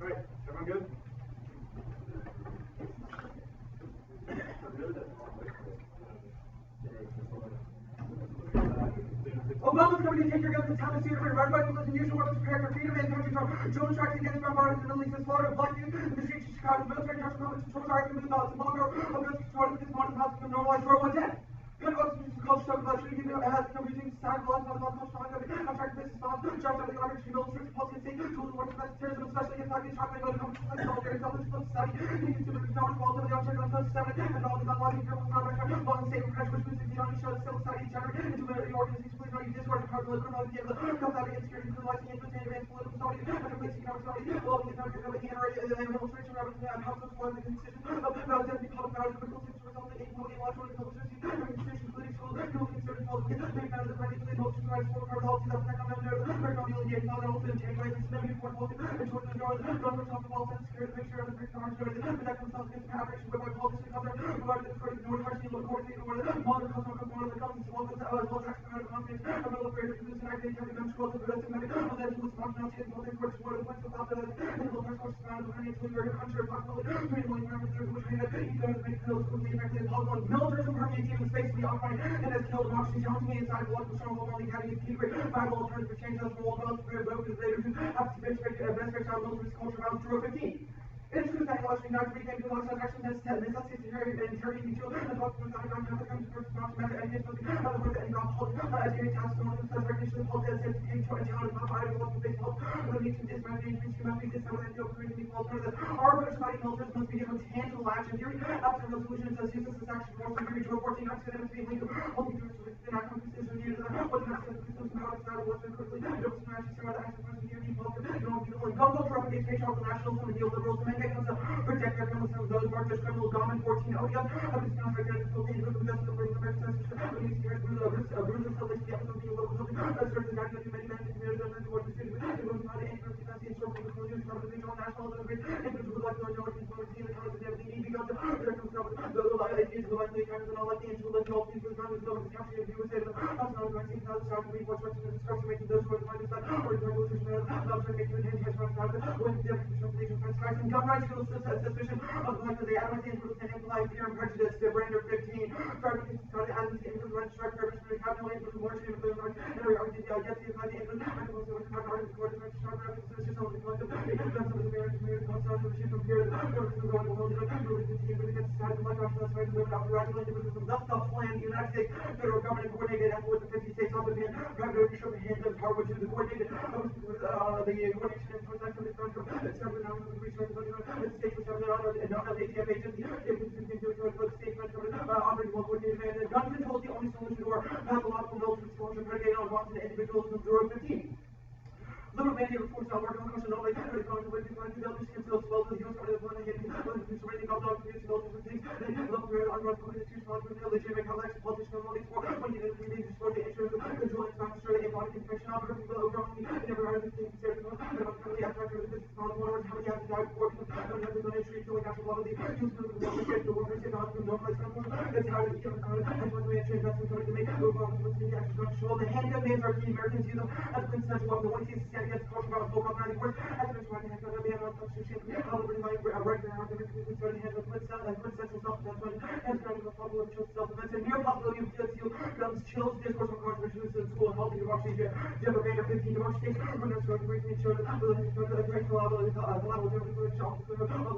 Alright, everyone good? Obama's coming to take your guns to town and see your red white bullets and usual weapons prepared for freedom and country from drone strikes against bombardment in the Middle East and slaughter of black youth in the streets of Chicago. Military trucks come to control our community about tomorrow of guns destroyed this morning house to normalize World War X. Gun officers and culture talk about treating people has no using society laws about culture talking about contract business laws, jobs out of the army, military policy, state tools and work for terrorism, especially against black chocolate, going to come to like solitary self-defense society, and consumer economic walls of the object on social seven, and all the unlocking criminal contract, law and state repression, which means the only show the civil society generate into an organization, please don't use discord and power to live criminal the comes out against security, criminalizing infiltrating advanced political authority, and replacing economic authority, allowing the economic authority, and administration rather than how to explore the constitution of deputy public powers, critical things to result in equal intellectual and public services, administration, including schools, building certain policies, make matters of money, including most rights for private policies, that protect on them, they're not only getting on also in January, and never before policies, and towards the door, run for top of all sense, security, make sure other people are security, protect themselves against aberration, whereby politics become their regarded as according to North Harshly, low court, the order, modern custom component of the government, as well as extra confidence, and middle affairs, and produce an active heavy gun squad, to prevent the of that who was functionality and holding courts, one of the points of after that, and the first course found of financially very country, approximately 3 million members, which we had either to make those quickly effective and possible. Militarism permeates even space we occupy and has killed democracy, challenging me inside political stronghold, only having a secret, viable alternative for change, that's world wealth, for both as later to have to best out military culture around 215. It is true that Washington not to reclaim the laws of action necessitates interrogating each other and talking about the kind of country first not to matter and get something out of the any hold adhering task on the such recognition of politics and to a challenge of how to go to base help the nation is my main thing to this how that you're creating alternative. Our approach to fighting militarism must begin with tangible action theory. After resolution says use this action for theory to reporting accidents being legal only to the national decision needed what the national systems and how it's not what's quickly and it was matches some other action for theory politics you know beautiful and gun culture up against patriarchal nationalism and neoliberalism and they come to protect their families from those marked as criminal dominant 14 ODM of this contract that is totally individual that's the first American censorship when you see a bruiser still like the episode being local something that's certain that many men and communities are meant to work the city it was not an anchor because the historical communities from the regional national and great individuals would like to know what these women see in the comments and everything because there comes up the ideas of the likely times and all like the angel like all things with numbers of the capturing of viewers and us not going to see how the sound of the what's structure and structure making those who are the mind of that or the regulation of not trying to make the intent has run down when the definition of strikes and gun rights feel suspicion of the fact that they advocate and protect imply fear and prejudice to Brander 15 driving started advocating and the right strike purpose for the capital and for the warship of the right and we are the yes the idea and I suppose the right article for the strike purpose is just only collective it comes out of the marriage community concept of the ship compared to the going alone the really the team really gets started like after that's right live after radical individualism that's the plan the United States federal government coordinated effort with the 50 states on the ban private ownership and hands of power which is the coordinated the coordination and contact of the country it's never known to research the state was never known and not of the ATF agency it was continued for the state operating well coordinated and gun control is the only solution to our pathological military exposure predicated on wanton individualism 015. Little many reports are working on question of like the consequences of the other skills as well as the use of the one hitting the surrounding of the community military things and look where on what community responsibility of legitimate complex politician knowledge for when you really for the issue of control and transfer a body infection of people overwhelming never heard of things considered and about really after this is not one or how many have died for and have been issued to like after a lot of the use of the workers the workers get not to normalize it's how to get and what we actually invest in to make overall the actual control the handgun bans are key Americans use them as a quintessential weapon one case against culture about local planning work as much money has done a constitution how the like regular arguments we started handle quintessential self-defense and kind of a problem of self-defense and mere possibility of seal guns chills discourse on controversies in school and healthy democracy General Baker 15 democracy when there's going to make sure that the level of the shop of the national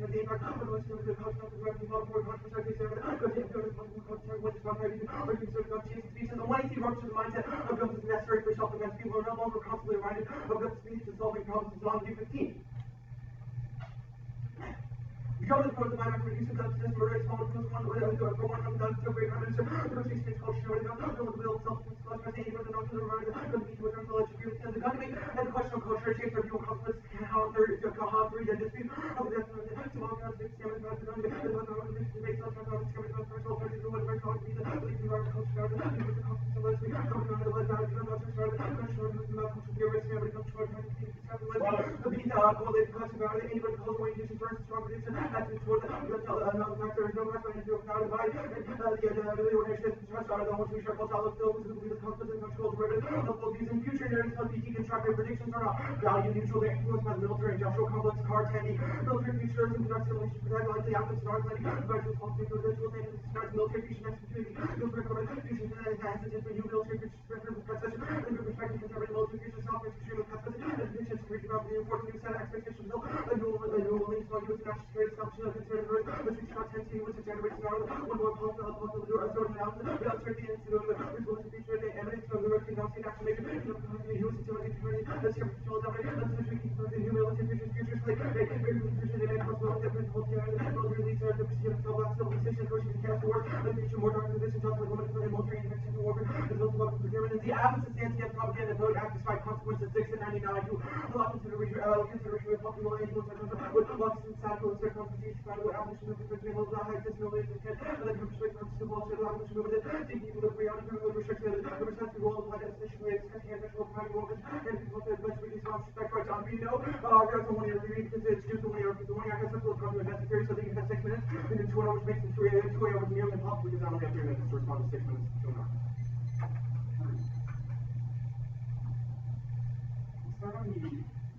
the impact of the listening to the concept of the model for controversy because the emphasis on the content when it's not ready or considered gun chase speech and the one he ruptures the mindset of guns is necessary for self-defense people are no longer constantly reminded of gun speech and solving problems is on U15. The government proposed the buyback for use of guns to murder a small from one guns to a great prime minister the country's state culture showing the bill itself to discuss by saying the doctor reminded gun speech was until and the gun debate and the question of culture shapes our view of conflicts how three the dispute of the death of the small guns the experiment about the gun debate and the based on the discovery of personal parties and what very college visa the environment culture started and the conflict of lesbian coming on the lead value gun culture started and culture was not culture the risk every culture toward trying to see the beat correlated culture about anybody culture orientation versus strong prediction as it's toward another fact there is no fact and you're not divided and the organization trust out of the one we share culture outlook still to believe the conflict and cultural derivative of these in future narratives of the deconstruct primary predictions are not value neutral. They're influenced by the military industrial complex, card heavy, military futures, and conduct simulations for that likely outputs and arts planning, advisory policy, individual data, describes military future next between military government fusion and hesitant for new military future preference perception, and your perspective concerning military future software extremely pessimistic, and predictions to reach about the important new set of expectations, a new links on U.S. national security assumption of concerning the risk, which we cannot tend to use to generate scenario, one more possible sort of analysis, without certainty and to the result of future the evidence from the risk and not action major, the U.S. utility security, the security dominant, and the future new military future slate, very future and possible that principle military release the procedure of civilization, approaching the cast war, and future more dark position, talk about women for military intervention to warfare, and also about procurement. The absence of stance propaganda vote act despite consequences 6 and 99 who allow consideration of popular influence with lots of cycle and circumstances found with abolition of the general high disability and the perspective of civil law abolition of it, taking people to bring out criminal restrictions, the responsible role of the legislation with discussing international private workers and people that best reduce respect rights on being no, guys don't want to read because it's just the one I got simple to come to necessary, so they can have 6 minutes, and then 2 hours makes it 2 hours nearly impossible because I only have 3 minutes to respond to 6 minutes to an hour. Start on the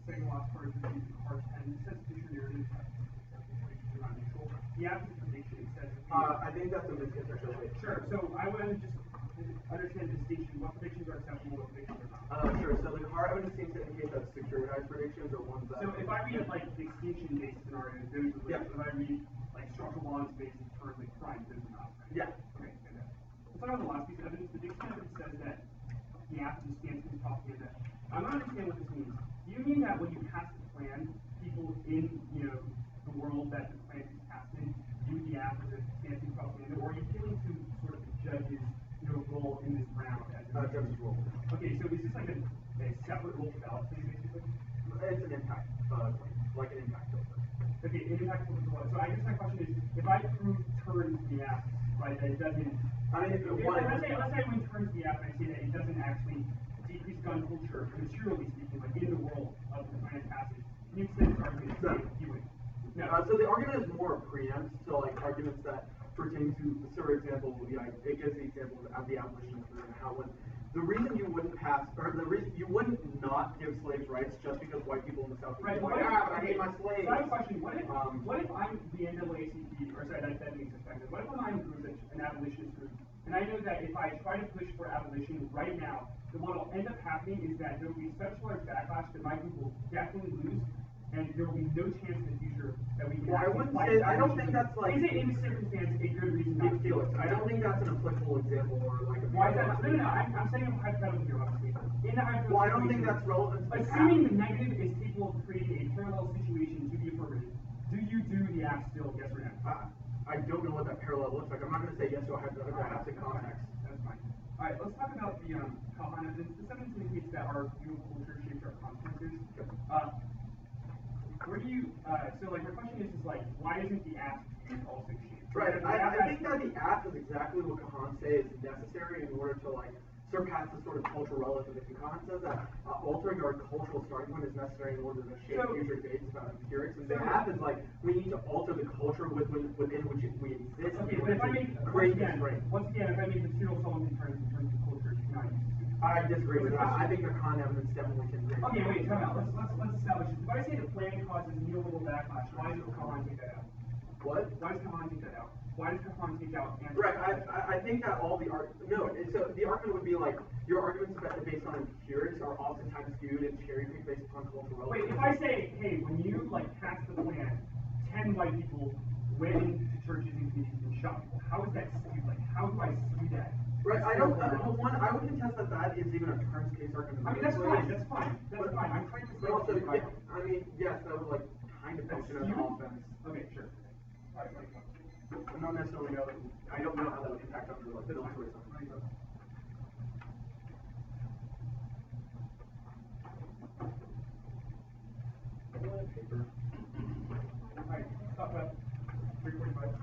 second last part of the part 10. It says future narrative is not neutral. The absence of prediction says. I think that's a misconception. Sure. So I want to just understand the distinction. What predictions are acceptable, what predictions are not. Sure. So the car evidence seems to indicate that securitized predictions are ones that. So if I read like extinction-based scenarios, those are yeah. If I read like structural bonds-based terms like crime, those are not. Right? Yeah. Okay. Good. Let's talk about the last piece of evidence. Prediction evidence says that the absence of stance is propaganda. I want to understand what this means. Do you mean that when you pass the plan, people in the world that the plan is passed in view the app as a fancy propaganda, or are you feeling to sort of the judge's role in this round as a judge's role? Okay, so is this like a separate role for ballot thing basically? It's an impact, like an impact filter. Okay, an impact filter. So I guess my question is, if I prove turns the app, right, that it doesn't. I mean, let's say I win turns the app and I say that it doesn't actually decrease gun culture, materially speaking, like in the world of the plan passage. You can say argument is viewing. No. So the argument is more preempt to like arguments that pertain to, for example, it gives the example of the abolition of slavery and how when the reason you wouldn't pass, or the reason you wouldn't not give slaves rights just because white people in the South would be like, I hate my slaves. So I have a question. What if I'm the NAACP, or sorry, that means suspected. What if I'm a group that's an abolitionist group, and I know that if I try to push for abolition right now, then what will end up happening is that there will be specialized backlash that my group will definitely lose, and there will be no chance in the future that we can. Well, I don't think that's like. Is it in this circumstance a good reason not to do it? I don't think that's an applicable example or like. Why is that? No. I'm saying a hypothetical here, obviously. In the hypothetical. Well, I don't think that's relevant. Assuming the negative is people creating a parallel situation to the affirmative, do you do the app still? Yes or no? I don't know what that parallel looks like. I'm not going to say yes to a hypothetical. I have to context. That's fine. All right, let's talk about the Kahan evidence. This evidence indicates that our view of culture shapes our consequences. Where do you, so like my question is like, why isn't the app also shaped? Right, I think that the app is exactly what Kahan says is necessary in order to like surpass the sort of cultural relativism. Kahan says that altering our cultural starting point is necessary in order to shape future debates about empirics. And the app is like, we need to alter the culture within which we exist. Okay, but if I make, once again, if I make material solving in terms of culture, you cannot use it. I disagree with that. I think the Kahan evidence definitely can bring. Okay, wait, time out. Let's establish this. If I say the plan causes neoliberal backlash, why does Kahan take that out? What? Why does Kahan take that out? Why does Kahan take out? Right. I think that all the so the argument would be like your arguments based on empirics are oftentimes viewed and cherry-picked based upon cultural relativism. Wait, if I say, hey, when you like pass the plan, 10 white people went into churches and communities and shot people, how is that skewed? Like, how do I see that? Right, I don't. I would contest that is even a turns case argument. I mean, that's fine. I'm trying to say. Also, yeah, I mean, yes, that would like kind of function as an offense. Okay, sure. All right, I don't necessarily know. I don't know how that would impact on like military stuff. Paper. All right, stop at 3:45.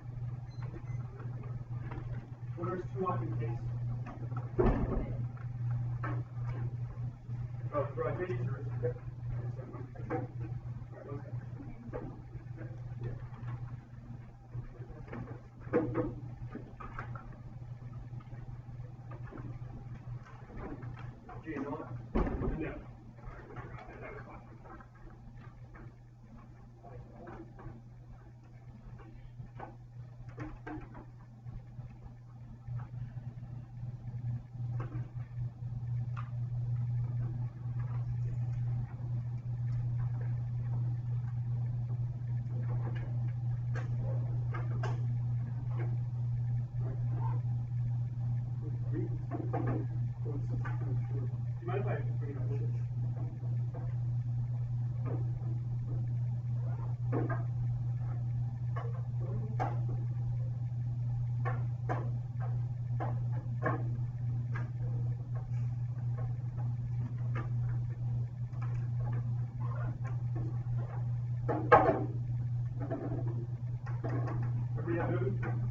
Orders 2 on the case. Oh, right, maybe yours. Okay. Do you know it? No. Everybody have it open?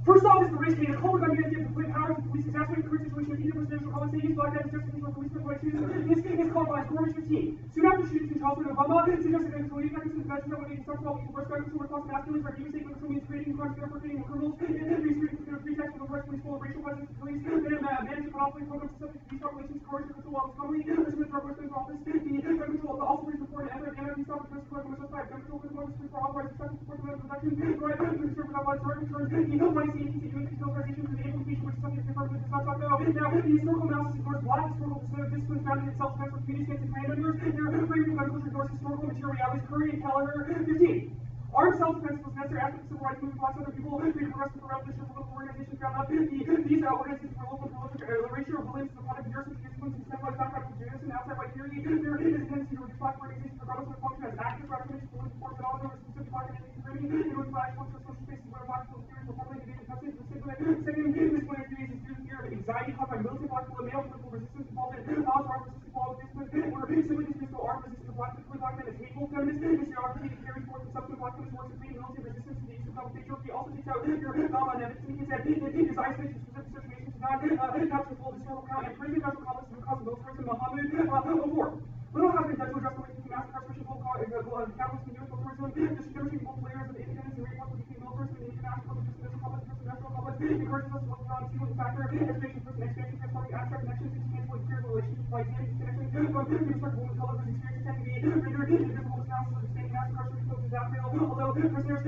First off, is the race data. Culvert gun units give complete power to the police exacerbate the current situation of either presidential comments. They use black guys to justify police choose. This is called by Score 15. Soon after shooting between Charleston and Obama, suggested that controlling effects of the convention that would be instructed all people first gun control response to masculines are using control means creating crimes, therefore creating criminals, and restricting the pretext for the rest police full of racial presence, police, and manage monopoly programs to subject these populations to coercion control while it's commonly assumed drug weapons office. The gun control also police report and anti-these officers first collect the suspect gun control control for authorized acceptance support the production, right, concern without violence, right, returns, the money safety, unity, militarization, and the implication which is something that the government does not talk about. Now, the historical analysis ignores black historical disciplines founded in self-defense for community states and clan members. Their framing gun culture ignores historical material realities. Curry and Kelleher, 15. Armed self-defense was necessary after the civil rights movement. Blacks and other people created progressive for revolution political organizations found out these organizations were local prolific ratio of willingness to the product of years of disciplines and centralized background from Jews and outside white theory. There is a tendency to reduce black organizations regardless of their function as active representations of political force, but also as specific black identity framing. It was black culture social spaces where black political theories were formally debated and tested. Second disciplinary theories is due to fear of anxiety caused by militant black male political resistance involved in violence, armed resistance, quality discipline, where simply dismissed to armed resistance of black politically black men as hateful feminist historiography that carries forth the subsequent black feminist works of being militant resistance to the use of double patriarchy. Also takes out your and evidence indicates that it is isolated to specific situations to not capture full historical count and prison industrial complex to cause militarism. Muhammad 04. Little has been done to address the ways of mass incarceration, capitalism, and U.S. militarism, distributing multiple layers of independence and reinforcement between militarism and international industrial complex, encourages us to look around to the factor, education, person, expansion, transforming abstract connections into tangible empirical relationships like identity connection, from the perspective of women, color, whose experiences tend to be rendered invisible to analysis of understanding mass incarceration folks without fail, although prisoners,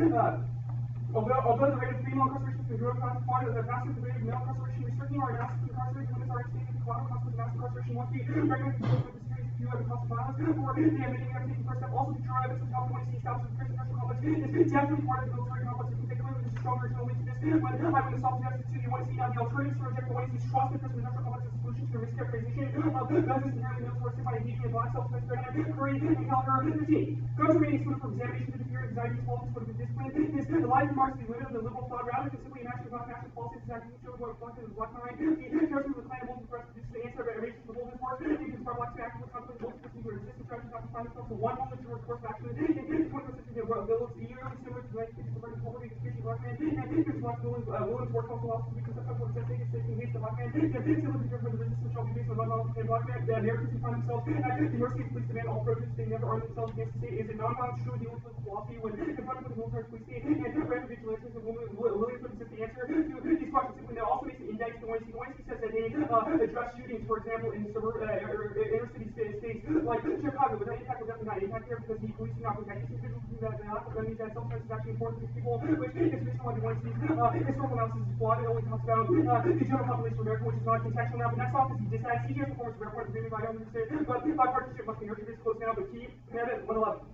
although the rate of female incarceration has been growing far, the faster the rate of male incarceration, restricting our analysis of incarceration limits our understanding of the collateral consequences of mass incarceration once we recognize the social disparities view at the cost of violence, or the admitting we have taken first step also to draw evidence of how we want to see established the prison industrial complex is definitely part of the military complex. We can take clearly this is stronger to link to this when I would assault the to you want to see now the alternatives to reject the one is trust the prison industrial complex as a solution to the mischaracterization of guns as inherently militaristic by engaging in black self-defense, Curry and Kelleher 15. Guns remain excluded from examination to the fear, anxiety, politics, political discipline. Is the life marks to be limited to the liberal thought rather than simply imagine about national policies that actually show what reflected in the black mind. The terrorism of the clan multiple threats produces the answer of racism, the whole report. You can start black to act with conflict, multiple people who resist strategies not to find themselves to one moment towards course of action. In 21st century, the ability eerily similar to the 1950s converted poverty, education, black man, and there's black willing to work also also because that's what it says, taking haste the black man. Simply because the resistance shall be based on non-violence and black man. The Americans who find themselves at the mercy of police demand all approaches, they never arm themselves against the state. Is it non-violence true dealing with philosophy when confronted with the military police state and rapid vigilantes and William Clements is the answer to these questions? Simply now also makes an index to Weinstein. Weinstein says that they address shootings, for example, in inner city states like Chicago, but that impact will definitely not impact here because the police do not protect these individuals. That means that self-defense is actually important to these people, which is the reason why the Weinstein's historical analysis is flawed. It only talks about the general population of America, which is not contextual now. But next off is the dissent. CGS performance of airport agreement by 100%, but bipartisanship must be nurtured. It's close now, but key. Amendment 111.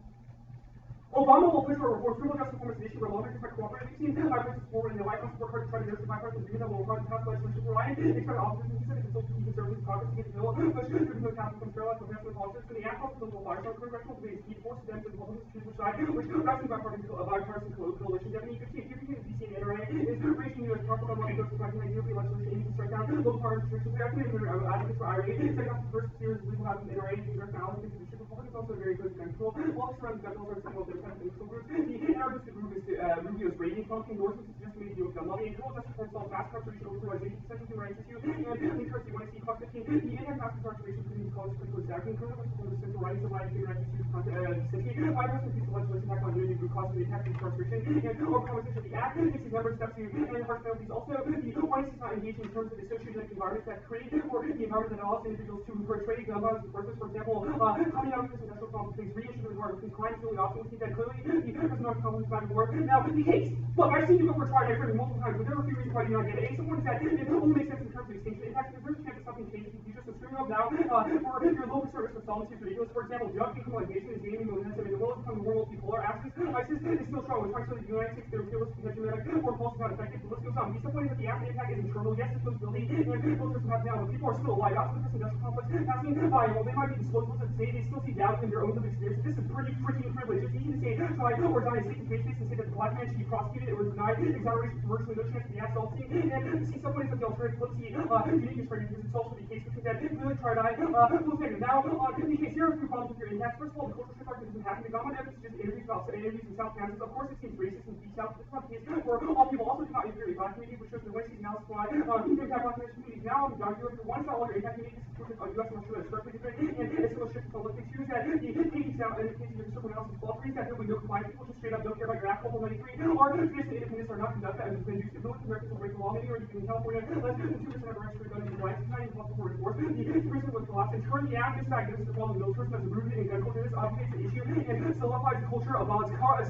Obama will push for a reform, criminal justice reform is an issue where lawmakers might cooperate. We've seen bipartisan support in the White House support hard to try to nurture bipartisan agreement that will require the House legislation for Ryan. They expect opposition to consider consulting conservatives Congress to get the bill, push through the capital from parallel to progressive politics. For the House political large, our congressional debate is key to force them to Republicans choose which side, which progressive bipartisan coalition. Deputy Chief between the DC and NRA is raging U.S. Republican money goes to the European legislation aiming to strike down local power restrictions. They're actually advocates for IRA. Second off, the first series of legal housing NRA and congressional allies against the Republicans also very good gun control. While surrounding gun control are some of their kind of political groups. The anarchistic group is Rubio's rating function endorsements is just made to deal with gun lobbying. Criminal justice reform solves mass incarceration, overpolarization, essential human rights issue, and encourage the UNC Clause 15. The anti-mass incarceration community college critical exacting. Criminal justice reform is central rights of life, human rights issues, essentially. White House and peaceful legislation back on unity group causes the attack of incarceration and overcompensation of the act. Takes a number of steps to end harsh penalties. Also, the UNC is not engaged in terms of the associated environments that create or the environment that allows individuals to portray gun violence in persons. For example, coming out of this industrial complex, things reissue the war between crimes really often. We see that clearly. The prison not complex back and forth. Now, the case. Look, I've seen you go for a trial. I've heard it multiple times, but there are a few reasons why you don't get it. Someone said it only makes sense in terms of extinction. In fact, there's a chance that something changes. You just assume of now for your local service of solvency is ridiculous. For example, drug decriminalization is gaining momentum in the well as become the world bipolar axis. ISIS is still strong, which actually the United States, they're fearless, anti-Semitic, or false, not effective. The list goes on. These point is that the after impact isn't terminal. Yes, it's building, and most of have now, but people are still alive. After this industrial complex passing by, while they might be disposable to say, they still see doubt in their own lived experience. This is pretty freaking privilege. It's easy to say, try or die in safety face and say that the black man should be prosecuted or denied exoneration for virtually no chance to be assaulting. And see someone is like the alternative policy, unique experience, because it's also the case between that really try die, full negative. Now, in the case, here are a few problems with your impacts. First of all, the cultural shift argument doesn't happen. The government evidence just interviews about interviews in South Kansas. Of course, it seems racist and deep South. It's not the case for all people. Also, do not interview a black community, which shows the Westlake now supply impact on communities. Now, I'm documenting for once, all your impact communities is on U.S. and Australia directly different, and it's still a shift to public issues that the taking sound and the case of someone else's fault. Reasons that there will be no compliance. People just straight up don't care about your asshole 93. Or traditional independents are not conducted as has been used to militant Americans will break the law. Many are in California. Less than 2% of registered guns in the rights. It's not even possible for enforce. The prison was collapsed. And turn the act this fact, this is the problem. Militarism as rooted in gun culture. This obfuscates the issue and solidifies the culture of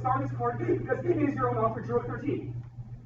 star this card because it is your own author, Joe 13.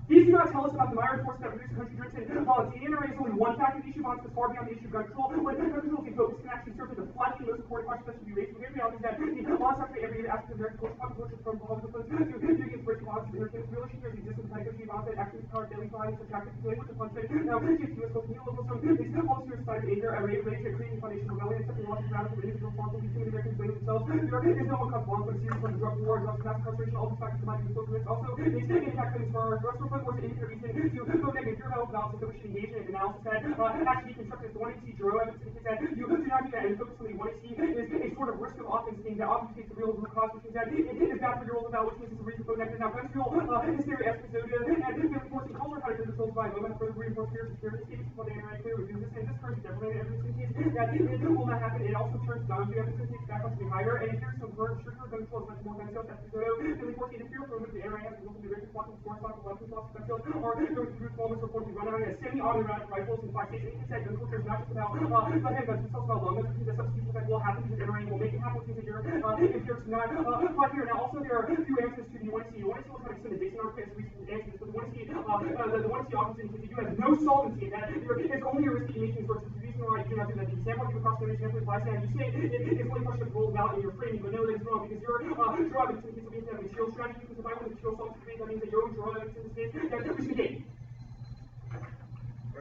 These do not tell us about the minor forces that reduce the country drift in violence. The NRA is only one factor of the issue of violence that's far beyond the issue of gun control. When gun control is focused, can actually serve as a flat and most important question that should be raised. The reality is that the violence after every aspect of American culture, popular culture, from political to against racial violence, entertainment, real issues, the existence of pedagogy, violence that actually power daily violence, attractive to language and punishment. Now, it's U.S. both neoliberalism, these policies are decided anger, rage, creating foundation of rebellion, accepting logic, radical, individual responsibility, too many Americans blame themselves. There is no one cause violence, but a series from the drug war, drugs, mass incarceration, all these factors combined with social also, these impact things for our drugs, for the infinite reason to go negative your health analysis that we should engage in an analysis that actually constructed the 1AC Juro evidence indicates that you do not do that and focus on the 1AC is a sort of risk of offense thing that obfuscates the real root cause, which means that it is bad for your old about, which means it's a reason to go negative. Now, gun fuel, hysteria, episodia, and reinforcing culture kind of controls by a moment for reinforced fear of security statements for the NRA clear review this, and this turns definitely evidence indicates that it will not happen. It also turns down the evidence indicates back up to be higher, and if there's some stricter gun control is much more gun sales episodio, really 14 if you're from the NRA has to look at the racist blocking sports stock, weapons, gun sales, or going through moments reported run out as semi-automatic rifles in 5 states. And he said gun culture is not just about handguns, it's also about long guns, because the substitution effect will happen because NRA will make it happen because you're if there's not quite here. Now, also there are a few answers to the 1C. The 1C will try to extend the Jason argument as we answer this, but the 1C, the 1C offers indicates you have no solvency in that there is only a risk that you're making for the reason why you do not do that. The example you across the sample applies and you say it's only a question of rolled out in your framing, but no, that is wrong because your draw evidence indicates that we have a material strategy, because if I want to material solve debate, that means that your own draw evidence in this case that we should negate.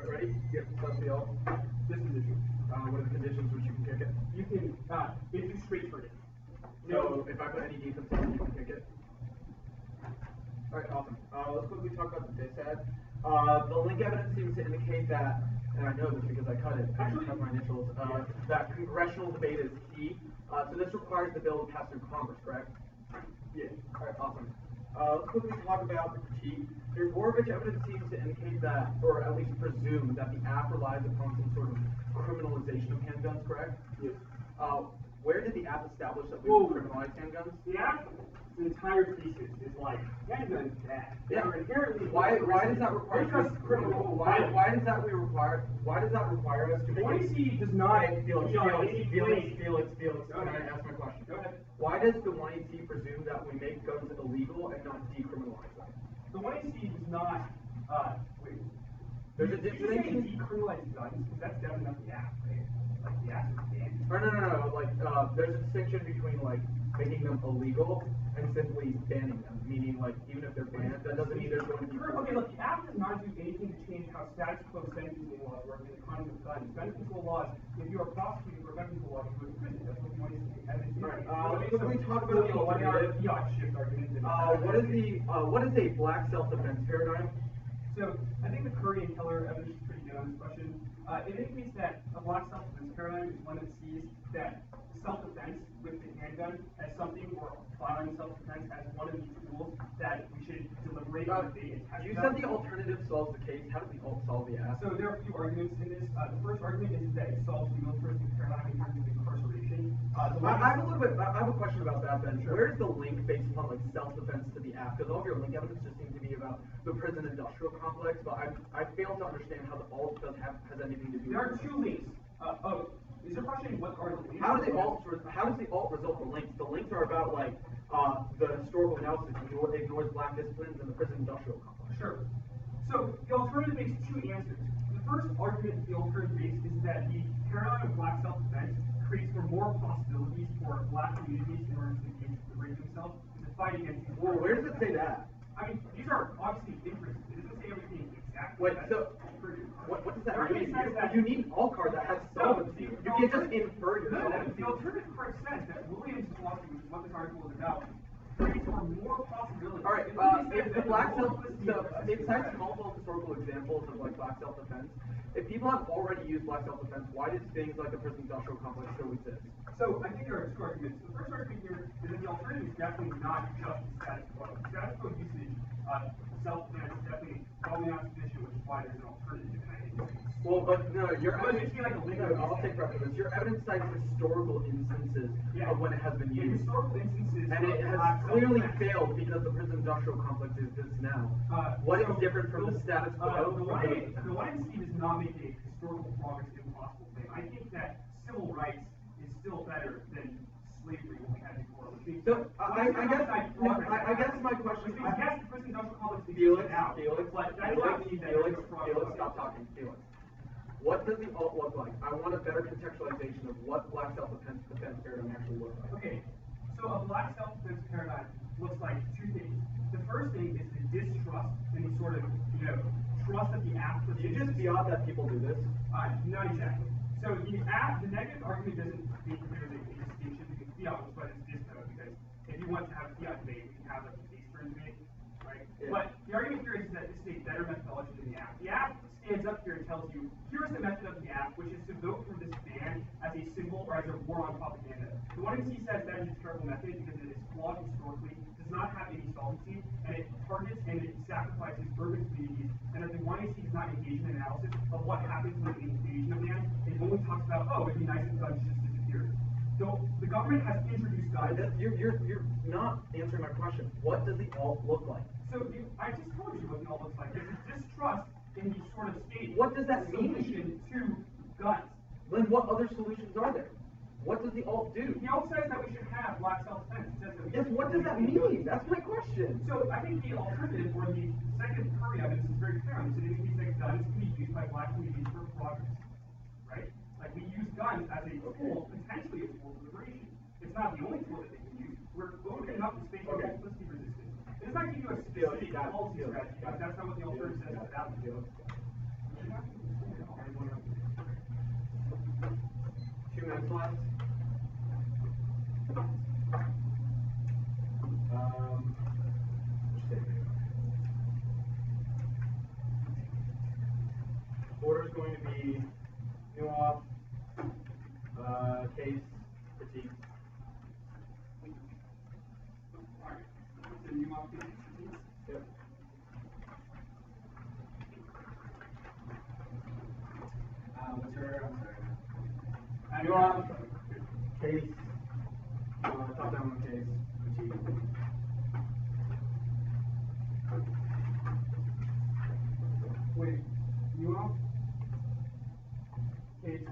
Ready? Yep, let's see all. This is the issue. What are the conditions which you can kick it? You can, if you straight turn it. So, if I put any defense on, you can kick it? Alright, awesome. Let's quickly talk about the disad. The link evidence seems to indicate that, and I know this because I cut it, I cut my initials, that congressional debate is key. So this requires the bill to pass through Congress, correct? Yeah. Alright, awesome. Let's quickly talk about the critique. The Gorovich evidence seems to indicate that, or at least presume, that the app relies upon some sort of criminalization of handguns, correct? Yes. Where did the app establish that we would criminalize handguns? The app, the entire thesis is like, handguns bad. Yeah. They're inherently Why does that require because criminal? why does that require us to make it? The 1AC does not Felix, can I ask my question? Go ahead. Why does the 1AC presume that we make guns illegal and not decriminalize them? The 1AC does not, wait. There's a Did you distinction. say decriminalize guns? Because that's definitely not the app, right? Like, the app is banned. No. Like, there's a distinction between, like, making them illegal and simply banning them. Meaning, like, even if they're banned, that doesn't mean there's going to be... Okay, look, the app does not do anything to change how status quo sentencing laws work in the context of guns. Gun control laws, if you are prosecuted for gun control laws, you go to prison. That's what the 1AC is. Alright, let me talk about the alternative. What is a black self-defense paradigm? So, I think the Curry and Keller evidence is pretty good on this question. It indicates that a black self-defense paradigm is one that sees that self-defense with the handgun as something, or violent self-defense as one of the tools that we should deliberate on debate and test. You said the alternative solves the case. How does the alt solve the app? So there are a few arguments in this. The first argument is that it solves the militaristic paradigm in terms of incarceration. I have a question about that then. Sure. Where is the link based upon like self-defense to the app? Because all of your link evidence just seems to be about the prison industrial complex, but I fail to understand how the alt has anything to do with it. There are two links. Is your question what are the links? How does the alt result the links? The links are about like the historical analysis ignores black disciplines and the prison industrial complex. Sure. So the alternative makes two answers. The first argument the alternative makes is that the paradigm of black self-defense creates for more possibilities for black communities in order to liberate themselves and to fight against these. Well, where does it say that? I mean, these are obviously inferences. It doesn't say everything exactly. Wait, so what does that mean? You need all card that has solvency. You can't just infer your solvency. The alternative card says that Williams' philosophy, which is what this article is about, creates for more possibilities. All right, if the black it cites multiple historical examples of like black self-defense. If people have already used black self-defense, why does things like the prison industrial complex still exist? So I think there are two arguments. The first argument here is that the alternative is definitely not just the status quo. Status quo usage, self-defense is definitely probably not sufficient, which is why there's an alternative. And I think well, but no, your evidence. I'll take reference to this. Your evidence cites historical instances of when it has been used. Historical instances, and it has clearly failed because the prison industrial complex exists now. What is different from the status quo? The one instance does not make a historical progress impossible thing. I think that civil rights is still better than slavery when we had before. So I guess my question is, yes, the prison industrial complex Felix, Felix, stop talking, Felix. What does the alt look like? I want a better contextualization of what black self-defense paradigm actually looks like. Okay, so a black self-defense paradigm looks like two things. The first thing is the distrust and the sort of, trust of the act. Do you just beyond that people do this? Not exactly. So the negative argument doesn't make clear the distinction between fiat, which is what it's this code, because if you want to have a fiat debate, we can have a case for debate, right? Yeah. But the argument here is that this is a better methodology than the app. The app stands up here and tells you, here's the method of the app, which is to vote for this ban as a symbol or as a war on propaganda. The one in C says that is a terrible method because it is flawed historically, does not have any solvency, and it targets and it sacrifices urban communities, and that the one in C does not engage in analysis of what happens when an invasion of man. It only talks about, oh, it'd be nice if guns just disappeared. So the government has introduced guns. You're not answering my question. What does the alt look like? So I just told you what the alt looks like. There's a distrust in the sort of state. What does that mean? Solution to guns. Then what other solutions are there? What does the alt do? The alt says that we should have black self-defense. Yes, what does that mean? That's my question. So I think the alternative, or the second Curry evidence, is very clear on this. It means that guns can be used by black communities for progress, right? Like we use guns as a tool, potentially a tool of liberation. It's not the only tool that they can use. We're opening up the space for multiplicity resistance. It does not give you a specific policy strategy, but that's not what the alternative says about the field. 2 minutes left. Order is going to be nuance, case, critique. Yep. What's your, I'm sorry. Nuance, case, top-down case, critique. Wait, nuance, case,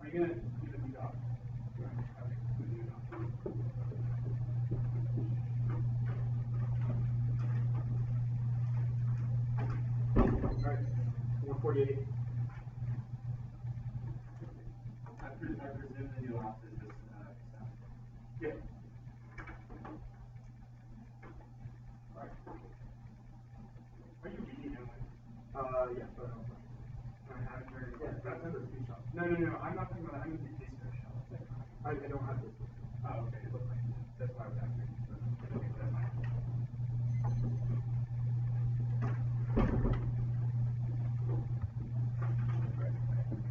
are you going to do the job? Alright, 148. I presume the nuance is just example. Yeah. Alright. Are you reading it? Yes, but I have it very yeah, that's in the speech shop. No, I'm not talking about that. I'm in the disco shop. I don't have this. Oh, okay. It looks like it. That's why I was asking. Okay, that's fine.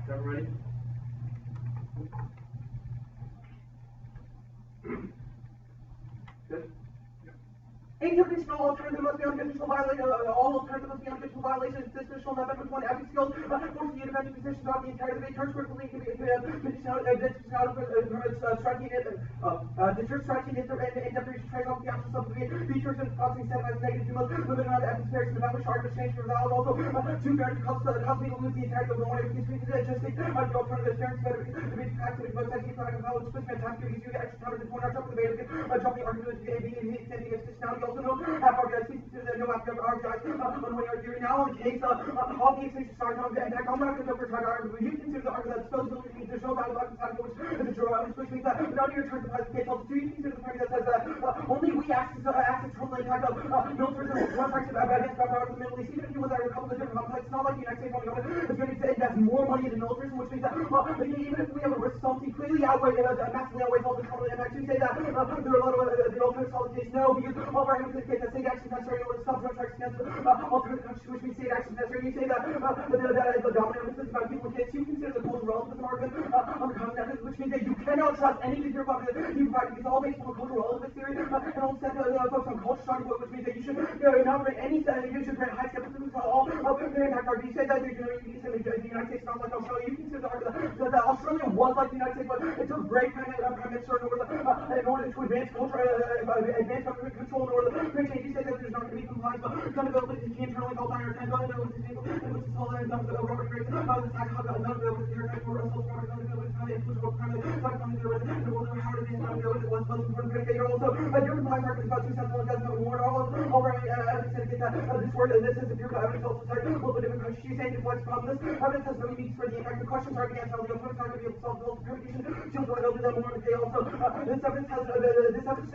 Everyone ready? interventional alternative must be unconditional violation. All alternatives must be unconditional violations. Dispositional and amendment 1 ethics skills. Force the intervention position throughout the entire debate. Turns critically to be striking it. Deter striking it and deprivation trade off the options of the debate. Features and causing set as negative humans. Limited amount of evidence fair to establish arguments change for valid. Also, too fair to cause me to lose the entire of the one. If you speak to the adjusting the alternative fair to debate practice, but I think I can follow split fantastic. You get extra time to point out the debate. Drop the argument to be extending extensionality. Also, no half argument. Speak to the no after argument. On what you're hearing now in case all the extensions start on the attack. I'm not going to go for target argument. You consider the argument that's supposed to mean there's no valid argument which is a draw, which means that without your turn to pass the case, also, do you consider the party that says that only we access from the attack of militarism against the Middle East, even if you look at a couple of different conflicts, it's not like the United States only is going to invest more money in militarism, which means that even if we have a risk something clearly massively outweighs all the trouble impact, you say that there are a lot of the alternate solid case, no, because all of our evidence indicates that state action necessary in order to stop drug trafficking against alternate countries, which means state action necessary. You say that the dominant emphasis about people in case you consider the cultural relevance argument on the common evidence, which means that you cannot trust anything you're about to provide because all based on cultural relevance theory and all set focus on culture starting point, which means that you should not grant any you should grant high skepticism to all their impact argument. You say that you said the United States not like Australia. You consider the argument that Australia was like the United States, but it took great prime minister in order to advance culture, advance government control in order to create change. You say that there's not going to be compliance, but gun availability is internally held by our 10 gun availability is able and which is all that done Robert Grace, the attack of gun availability here, or else Robert gun availability is highly influential primary like on the and the world how it is not good, it was most important critical. Also, your compliance argument is about 2 cents on does not warn all over evidence indicate that this word this is empirical evidence also type multiple different countries. You say what's the problem? This evidence has no unique for the impact. The questions are being answered on the opponent's not going to be able to solve the purification. She'll go do that more in the day also. This evidence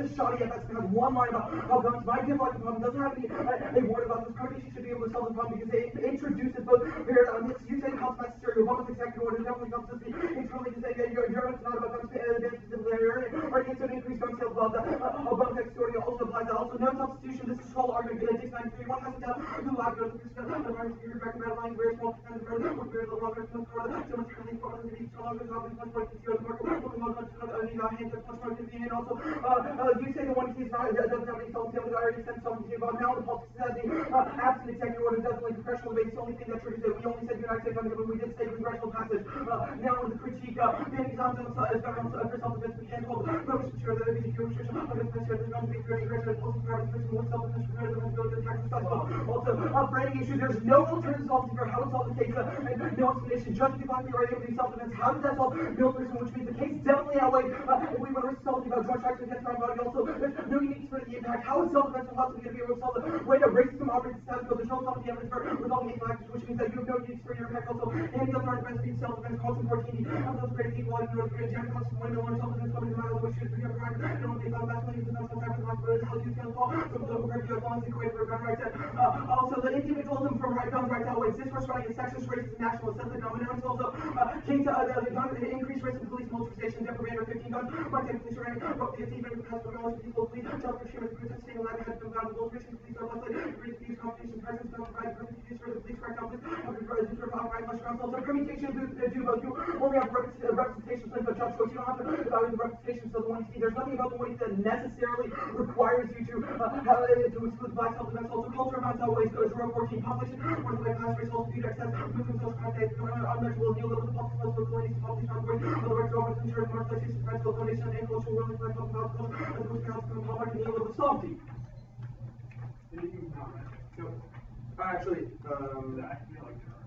is shoddy at best because one line about how guns might give like a problem doesn't have any word about this. Purification should be able to solve the problem because it introduces both various elements. You say the cost necessary to above executive order definitely comes to the internally to say that your evidence not about guns specifically or against an increased gun sales above executive order also applies that also no substitution. This is whole argument it takes 93 one has to tell who lied to the recommended line very small percentage of the very little longer to so much really for the beach so long as obviously much more to the market and also you say the one case not doesn't have any self that already sent something to about now the politics says the absent executive order definitely congressional based the only thing that triggers it we only said United States but we did say congressional passage now in the critique the examples as government for self-defense we can't hold purpose sure that it is your restriction on the defense there's going to be very aggressive also private person with self-defense go to the tax stuff also branding issue there's no alternative solving for how to solve the case and no explanation just because you are able to self-defense how does that solve militarism which means the case definitely outweighs if we were something about drug trafficking against our body also there's no unique for the impact how is self-defense possibly going to be able to solve the way that racism operates the status quo there's no solving evidence for with all the factors which means that you have no unique for your impact also and the other defense being self-defense causing 14 of those great people like North Korea general costs when no one self-defense coming to my which is the right no one takes out that's when you can also have the how you can fall from the overview of long equate for gun rights also the individualism from gun rights outweighs discourse running and sexist racist and national sensitive dominance also case the increased risk of police militarization deprivator 15 guns by technically surrounding about 15 men has for knowledge people police job for human protesting and life has been found both racing police are less likely to use competition presence not provide perfect use for the police correct companies of the brothers to provide much ground also permutation do both you only have representation but judge choice you don't have to evaluate the representation so the one you see there's nothing about the one that necessarily requires you to have to exclude black self-defense also culture amounts outweighs those who are 14 population or the way past race also due to excess movement social contact unmeasurable new level of public political ability to publish on board otherwise government ensures marginalization practical donation and cultural willingness by public health as well as council and public and level of salty anything comment? So actually I feel like there are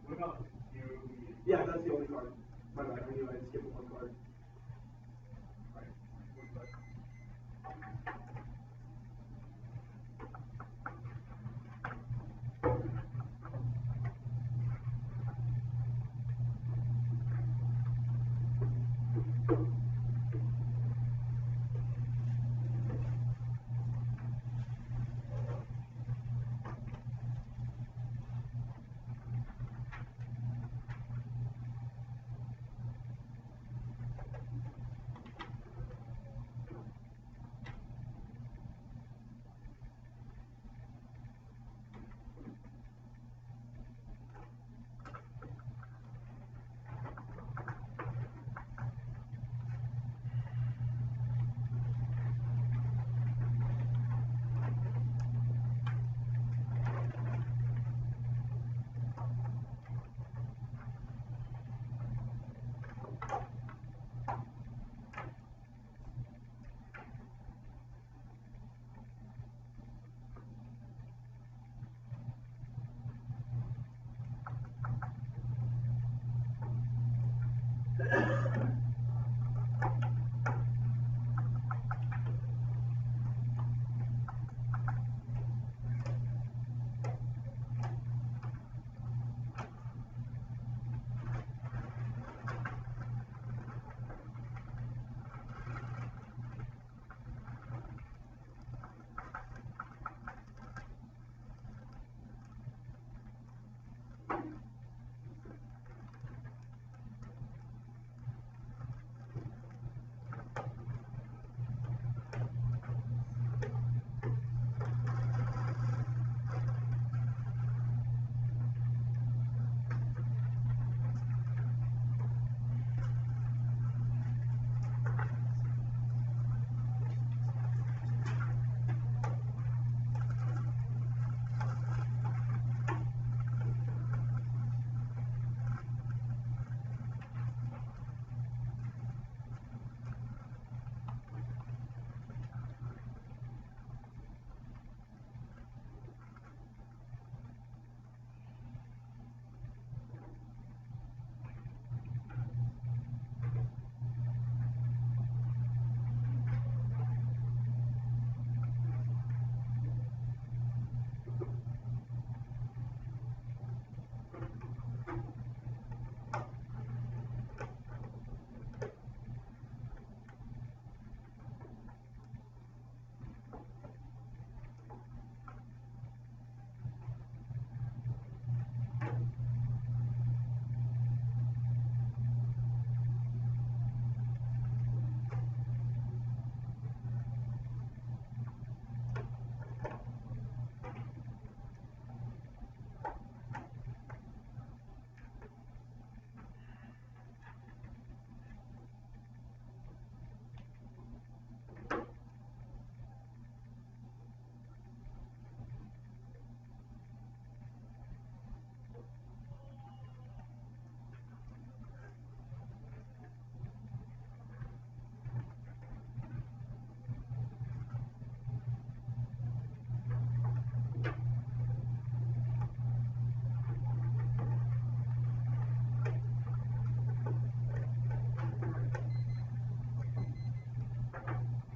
what about you yeah that's the only card my bad I knew I skipped one card right what's that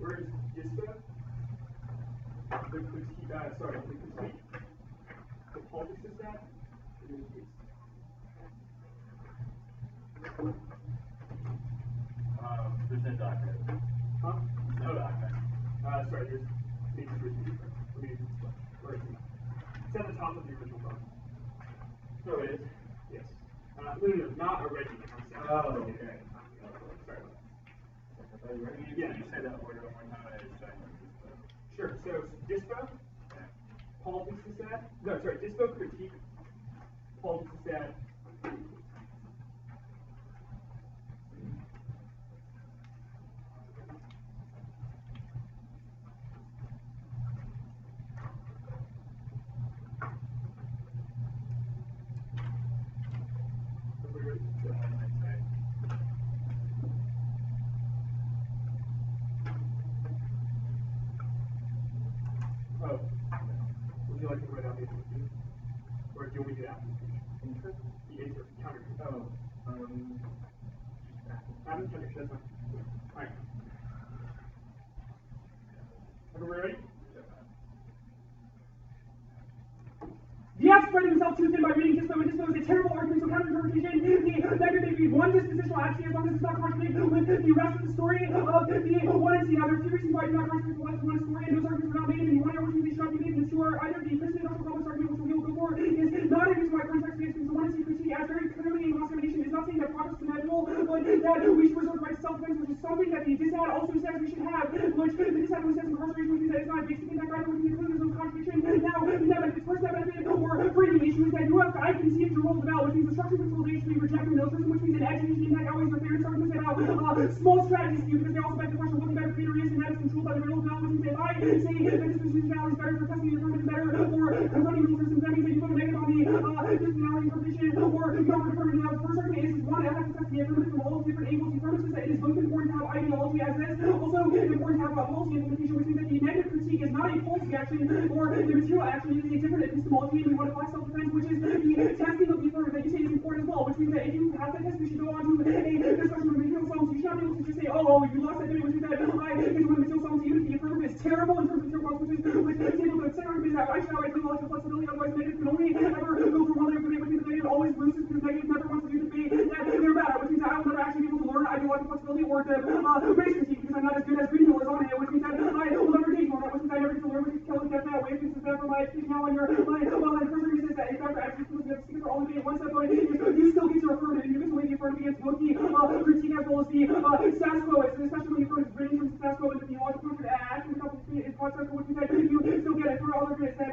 whereas DISPA, the critique, the politics is that, and then it's. There's no document. Huh? No document. Sorry, there's maybe let me where is it? It's at the top of the original document. No, it is. Yes. No, not already. Oh, okay. Sorry about that. Can you say that word one more time? Sure. So DISPO, politics is that. No, sorry. DISPO critique, politics is that. Oh, would you like to write out the intro? Or do you want me to do that? Intro? The intro, counter. Oh, Adam, counter, that's fine. Alright. Everyone ready? The act spreading himself too thin by reading DISPO, and DISPO is a terrible argument, so counter-interpretation, the negative may be one dispositional accuracy as long as it's not contradicted with the rest of the story of the one and see. Now, there are a few reasons why you do not contradict the one story, and those arguments are not made, and the one argument which should not be made, and the two are either the Christian industrial complex argument, which we will go for, is not a reason why context based, because the one and see critique as very clearly in cross-examination is not saying that progress is inevitable, but that we should preserve the right to self-defense, which is something that the dissad also says we should have, which the dissad only says incarceration, which means that it's not a basic impact either, which means there's no contradiction. Now, the first benefit or framing issue is that you have, I can see if your role is about, which means the structure principle they should be rejecting militarism, which means an education impact always are fairness arguments about small strategies to you, because they also beg the question of what the better creator is, and that is controlled by the rails now, which means if I say that this institutionality is better for testing the affirmative better, or confronting militarism, that means that you go negative on the institutionality interpretation, or you don't affirm it. Now, the first argument is one, I have to test the affirmative from all different angles. The affirmative says that it is both important to have ideology as this, also important to have policy implementation, which means that the negative critique is not a policy action, or the material action, it is a different epistemology, and we want to apply self-defense, which is the testing of the affirmative that you say is important as well, which means that if you have that test, we should go on to a discussion of material sums. You should not be able to just say, oh, you lost that debate, which means that I is when material sums, even if the affirmative is terrible in terms of material consequences, which is able to second argument is that I should have ideological flexibility, otherwise negative can only ever go for one debate, which means the negative always loses because negative never wants to do the debate that they're bad at, which means that I will never actually be able to learn ideological flexibility or the race critique because I'm not as good as Greenhill is on it, which means that I will never engage on that, which means I never get to learn, which is killing that way, which is that for my education now on your well, and first argument is that if after actually you have to stick for all the day one step on it, you still get your affirmative, and you get to weigh the affirmative against both the critique as well as the status quo, especially when the affirmative is written from status quo and the theological action without is status quo, which means that you still get it. For other arguments that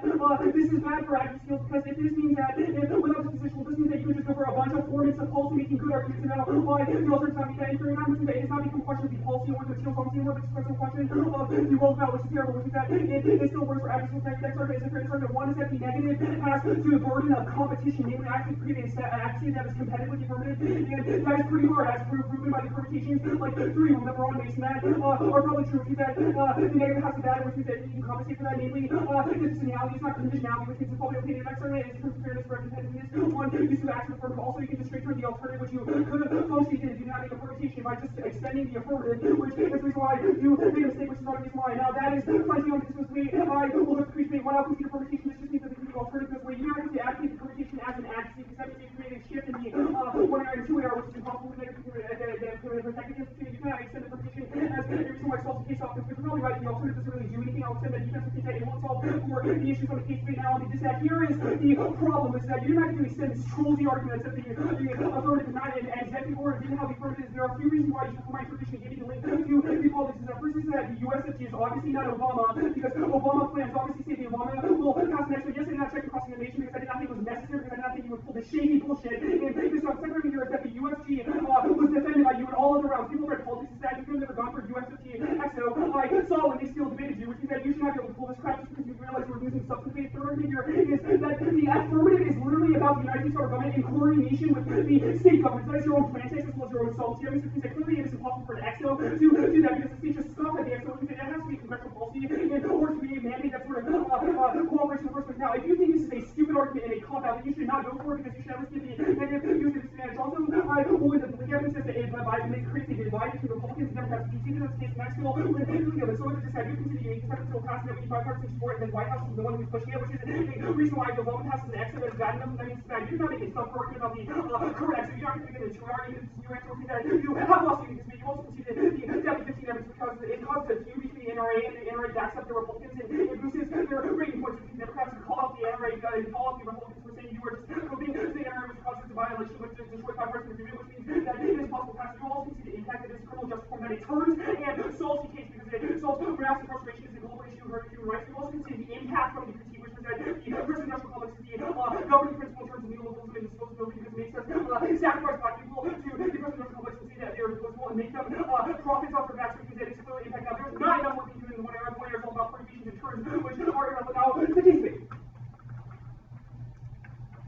this is bad for active skills because if this means that without this position, this means that you can just go for a bunch of formats of policy making good arguments about why the alternatives not meet that inferior time, which means that it does not become a question of the policy or the material policy anymore, but it's a question of the world about, which is terrible, which is that it still works for active skills. Next argument is a fairness argument. One is that the negative has to the burden of competition, namely I have to create an accuracy that is competitive with the affirmative, and that is pretty hard as proven by the permutations, like 3 of them that were on base, and that are probably true, which means that the negative has to that, which means that you can compensate for that, namely conditionality is not conditionality, which means it's probably okay. The next argument is in terms of fairness for competitiveness. One, you use to act affirmative. Also, you can just straight turn the alternative, which you could have functionally did do not make a permutation by just extending the affirmative, which is the reason why you made a mistake, which is not a reason why. Now, that is plenty on this way. I will look to create one out consider permutation. This just means that the alternative this way. You don't have to activate the permutation as an accuracy, because that means you create a shift in the 1 AR and 2 AR, which is impossible with negative protective. You cannot extend the permutation as every reason why it solves the case off. Because you're probably right, the alternative doesn't really do anything. I'll extend that defensive case that it won't solve for the issues on the case right now. And the dissent here is the problem is that you're not going to extend this trolls the argument that the affirmative is not an executive order. Given how the affirmative is, there are a few reasons why you should put my interpretation giving the link to the politics. First is that the USFG is obviously not Obama, because Obama plans obviously say the Obama will pass next week. Yes, I did not check the cross-examination because I did not think it was necessary, because I did not think you would pull the shady bullshit. And this second argument here is that the UFG was defended by you in all other rounds. People read politics is that you could have never gone for USFG XO. I saw when they still debated you, which means that you should not be able to pull this crap just because you realize you were losing substance. The third argument here is that the affirmative is literally about the United States federal government in coordination with the state government. That is your own plan text as well as your own self theory. So that clearly it is impossible for an XO to do that because the state just stopped at the XO, which means that it has to be congressional policy in order to be a mandate that sort of cooperation in the first place. Now, if you think this is a stupid argument and a cop-out, then you should not go for it because you should at least give the negative use of disadvantage. Also, with the evidence says that it creates a divide between Republicans and Democrats. You see this case in Mexico with League of it. So what it said, you can see the 87 still passing that we need bipartisan support, and then White House is the one who's pushing it, which is the reason why the vote passes an exit that is bad enough, and that means that you're not making self argument about the correct, so you're not going to get into an argument, you answer that you have lost the because you also conceded the Deputy 15 evidence because it caused a feud between the NRA and the NRA backs up the Republicans, and it boosts their rating points between Democrats who call out the NRA, and call out the Republicans for saying you were just hoping the NRA was causing a violation, which is destroyed bipartisan agreement, which means that it is possible to pass. You also conceded the impact of this criminal justice reform that it turns and solves the case because it solves harass and frustration is a global issue of human rights. You also conceded the impact from the critique, which was that the prison industrial complex is the governing principle in terms of neoliberalism and disposability because it makes us sacrifice black people to the prison industrial complex and say that they are disposable and make them profits off their backs because it is clearly impact. Now, there's not enough work to do in the one area is all about prohibitions and terms, which are now the case made.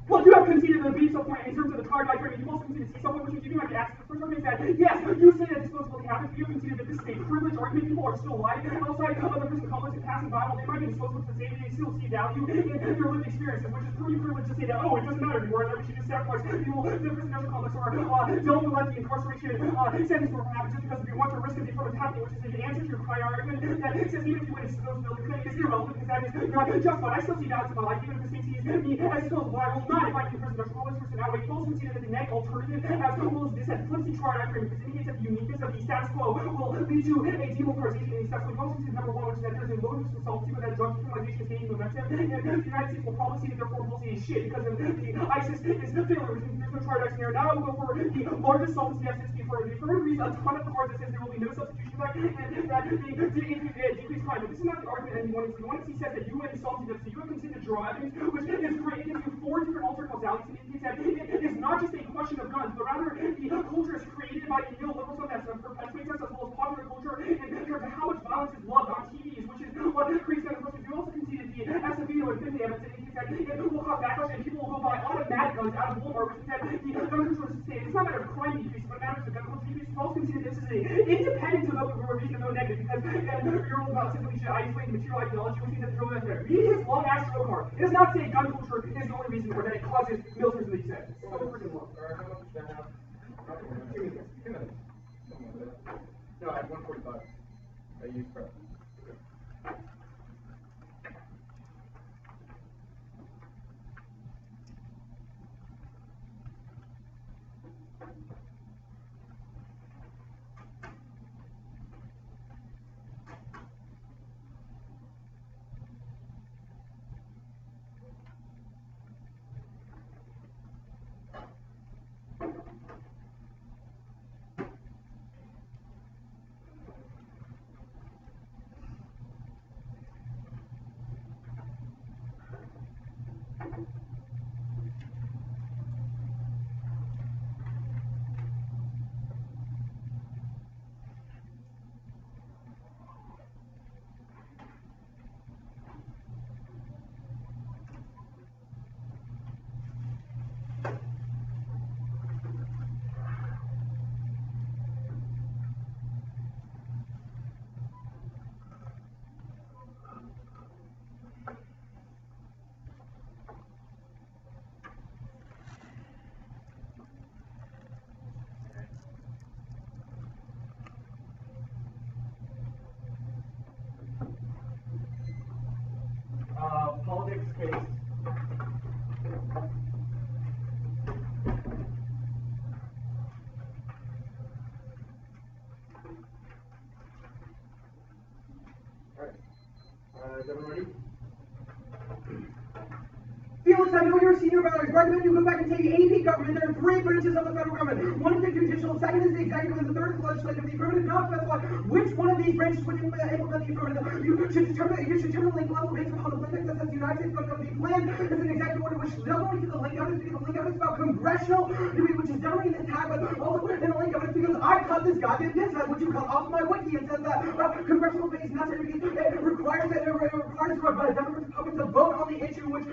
Well, you have conceded the B point in terms of the card life rating. You also conceded C point, which is you have to ask the first argument that yes, you say that disposability happens, but you have conceded that this is a privilege argument. People are still alive outside of the prison complex and passing by while they might be disposable to say they still see value in their lived experiences, which is pretty privileged to say that, oh, it doesn't matter anymore, that we should just sacrifice people to the prison complex or don't let the incarceration sentence for happen just because we want the risk of the affirmative happening, which is an answer to your prior argument that it says even if you win a disposability claim, it's irrelevant because that is not justified. I still see value to my life, even if the state sees me as disposable. I will not if I can prison industrial complex person out. You also consider that the net alternative as well as this had flips the triad frame because it indicates that the uniqueness of the status quo will lead to a democratization in the status quo. You also consider number one, which is that there's a low risk of solvency, but that drug criminalization is gaining momentum. And the United States will probably see that their foreign policy is shit because of the ISIS is the failure. There's no triad scenario. Now I will go for the largest solvency deficit for the affirmative reason a ton of cards that says there will be no substitution back and that they decrease crime. But this is not the argument anyone is. The one C says that you win the solvency deficit. You have considered draw evidence, which is great. It gives you 4 different alternate causalities. It indicates that it is not just a question of guns, but rather the culture is created by the neoliberalism that perpetuates us as well as popular culture in terms of how much violence is loved on TVs, which is what creates that inflation. You also conceded the SFV and Finley evidence that indicates that it will cause backlash and people will go buy automatic guns out of Walmart, which is that the gun control is sustained. It's not a matter of crime decrease, but a matter of gun control decrease. You also consider this is an independent to vote for a reason to vote negative because you're all about simply should isolate material ideology, which means that the drill there. Read his long ass drill card. It does not say gun culture is the only reason or that it causes militarism that he said. So freaking long. No, I have 145. I used prep. Politics case. Alright. Is everyone ready? Felix, I know you're a senior, but I recommend you go back and take AP government. There are 3 branches of the federal government. One is the judicial, second is the executive, and the third is the legislative. The affirmative not specify which one of these branches would implement the affirmative. You should determine the link level based upon the link that says the United States federal government plan is an executive order which not only to the link evidence because the link evidence is about congressional duty, which is definitely an attack, but also in the link evidence because I cut this goddamn discount, which you cut off my wiki and says that congressional based not certificate requires that Democrats to vote on the issue, which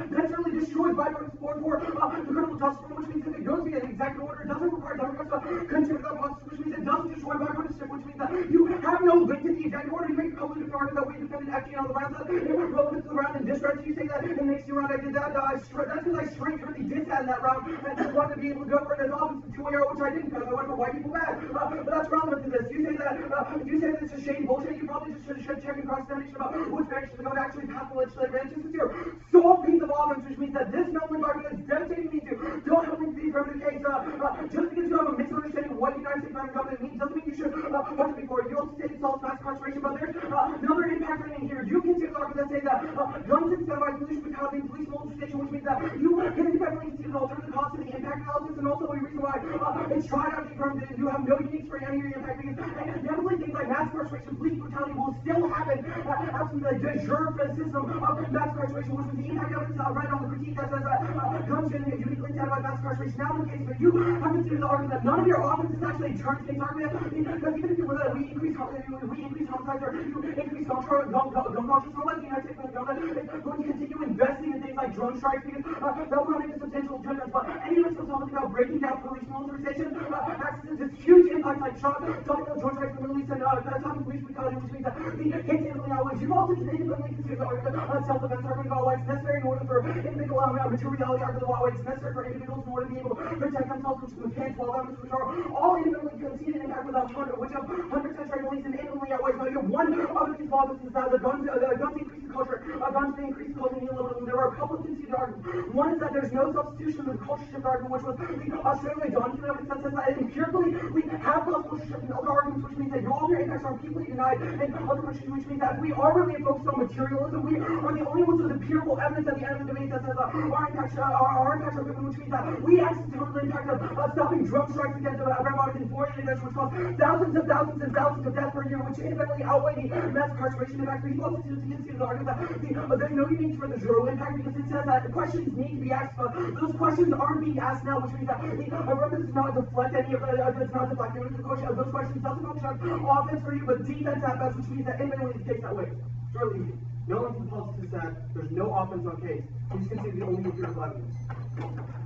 necessarily destroys bipartisan support for the criminal justice reform, which means if it goes via an executive order, it doesn't require Democrats to consider that process, which means it doesn't destroy bipartisanship, which means that you have no link to the executive order. You make a couple of different arguments that we defended FG on the round that relevant to the round and distress. You say that in the next 2 round I did that. That's because I straight really did that in that round and just wanted to be able to go for it as often as 2 arrow, which I didn't because I went for white people bad. But that's relevant to this. You say that it's a shady bullshit. You probably should check and cross-examination about which direction to go to actually pass the legislative branches this year. Sole piece of evidence, which means that this known environment is devastating me to don't have to be affirmative case. Just because you have a misunderstanding of what the United States federal government means doesn't mean you should vote before. You also say it's all mass incarceration, but there's another impact right in here. You can see the argument that say that guns incentivize police brutality and police mobilization, which means that you can independently see an alternative cost to the impact analysis, and also a reason why it's tried out from you have no unique for any of your impact because inevitably things like mass incarceration, police brutality will still happen absent the de jure system of mass incarceration, which was the impact evidence right on the critique that says that guns generally uniquely incentivize mass incarceration. Now in the case, but you have considered the argument that none of your offenses actually turn to things argument because even if you were that we increase homicides or you increase gun culture, it's not like the United States government is going to continue investing in things like drone strikes because that will not make a substantial difference. But any of us will talk about breaking down police militarization, access to huge impacts like talking about drone strikes in the Middle East and talking police brutality, which means that the independently outweighs. You've also independently considered the argument self-defense argument about why it's necessary in order for individual materiality argument about why it's necessary for individuals in order to be able to protect themselves, which is the 10, 12 elements, which are all independently conceded impact without which have 100% release and independently outweighs. Now you have one of these laws is that the guns increase the culture, guns may increase the culture and there are a couple of conceded arguments. One is that there's no substitution of the culture shift argument, which was the Australian Johnson evidence that says that empirically we have lost culture shift and other arguments, which means that all your impacts are completely denied in other countries, which means that we are really focused on materialism. We are the only ones with empirical evidence at the end of the debate that says our impacts are given, which means that we actually total impact of stopping drone strikes against red bodies in 40 events, which cause thousands and thousands and thousands of deaths per year, which independently outweigh the mass incarceration impact. But you also see the argument that there's no need for the zero impact because it says that the questions need to be asked, but those questions aren't being asked now, which means that the purpose does not deflect any of it's not deflecting the question of those questions doesn't function offense for you, but defense at best, which means that independently it takes that way. It's really easy. No one can tell us that there's no offense on case. You just can see the only empirical evidence.